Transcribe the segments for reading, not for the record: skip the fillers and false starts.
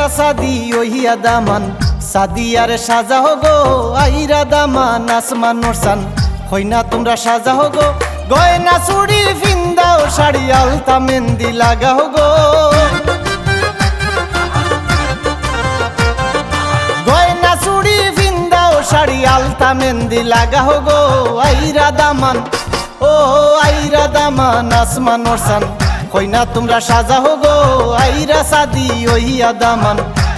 আইরা সাদি ওহিয়া দামান সাদিয়ারে সাজাও গো আইরা দামান আসমান নোরসান হইনা তোমরা সাজাও গো গয়না চুড়ি ফিন্দাও শাড়ি আলতা মেহেন্দি লাগাও গো গয়না চুড়ি ফিন্দাও শাড়ি আলতা মেহেন্দি লাগাও গো আইরা দামান ও আইরা দামান আসমান নোরসান হইনা তোমরা সাজাও গো আইরা সাদি ওহিয়া দামান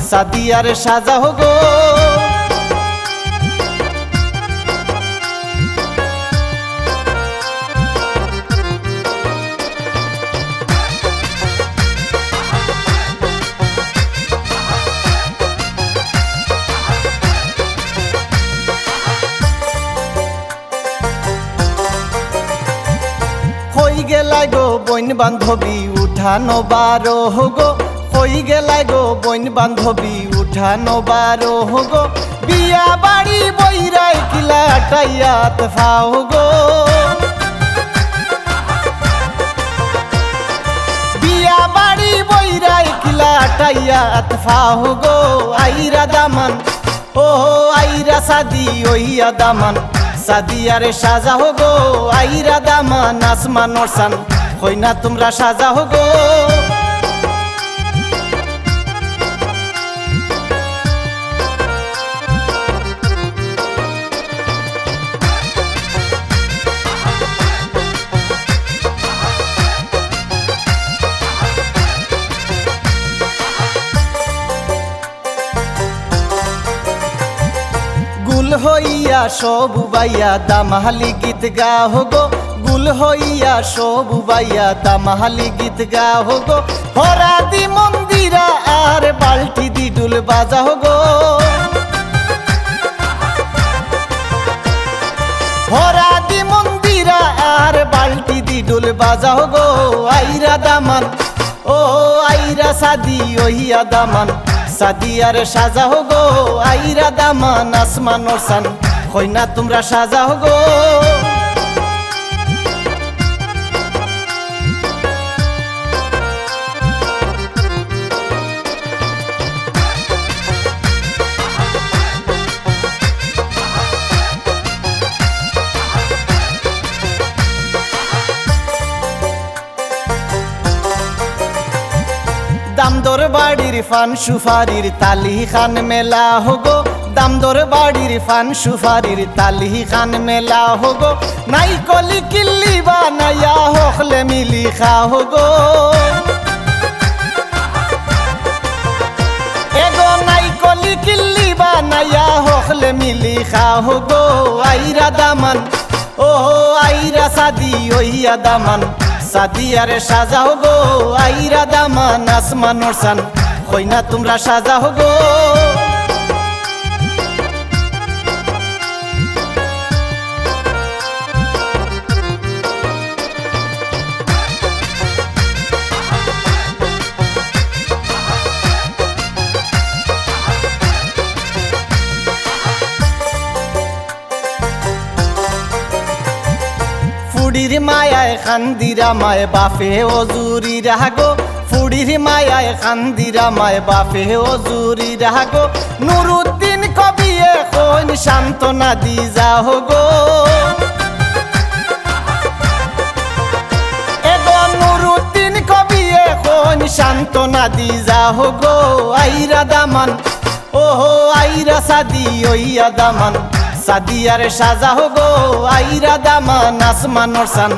সাদিয়ারে সাজাও গো কই গেলাই গো বইন বান্ধবী উঠানো বারো গো কই গেলাই গো বইন বান্ধবী উঠানো বারো গো বিয়া বাড়ি বইরাই কিলা টাইয়াত ফাও গো বিয়া বাড়ি বইরাই কিলা টাইয়াত ফাও গো আইরা দামান ও আইরা সাদি ওহিয়া দামান সাদিয়ারে সাজাও গো আইরা দামান আসমান নোরসান হইনা তোমরা সাজাও গো গুল হইয়া সবু বাইয়া দামাহালি গীত গাও গো গুল হইয়া সবু বাইয়া দামাহালি গীত গাও গো হরাদি মন্দিরা আর বালটি দি ডুল বাজাও গো হরাদি মন্দিরা আর বালটি দি ডুল বাজাও গো আইরা দামান ও আইরা সাদি ওহিয়া দামান সাদিয়ারে সাজাও গো আইরা দামান আসমান নোরসান হইনা তোমরা সাজাও গো দামদর বাড়ির ফান সুফারির তালি খান মেলা হোগো দামদর বাড়ির ফান সুফারির তালি খান মেলা হোগো নাই কলি কিল্লি বানাইয়া হখলে মিলি খা হোগো এগো নাই কলি কিল্লি বানাইয়া হখলে মিলি খা হোগো আইরা দামান ও আইরা সাদি ওহিয়া দামান সাদিয়ারে সাজাও গো আইরা দামান আসমান নোরসান হইনা তোমরা সাজাও গো ফুড়ির মায়ায় খান্দিরা মায় বাফে অজুরি রাগো ফুড়ির মায়ায় খান্দিরা মায় বাফে অজুরি রাগো নুরুদ্দিন কবিয়ে কোন সান্ত্বনা দি যাও গো এগো নুরুদ্দিন কবিয়ে কোন সান্ত্বনা দি যাও গো আইরা দামান ও আইরা সাদি ওহিয়া দামান সাদিয়ারে সাজাও গো আইরা দামান আসমান নোরসান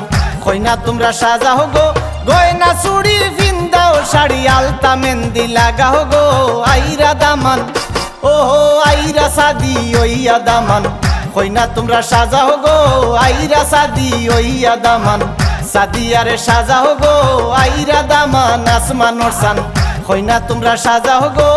হইনা তোমরা সাজাও গো গয়না চুড়ি ফিন্দাও শাড়ি আলতা মেহেন্দি লাগাও গো আইরা দামান ও আইরা সাদি ওহিয়া দামান হইনা তোমরা সাজাও গো আইরা সাদি ওহিয়া দামান সাদিয়ারে সাজাও গো আইরা দামান আসমান নোরসান হইনা তোমরা সাজাও গো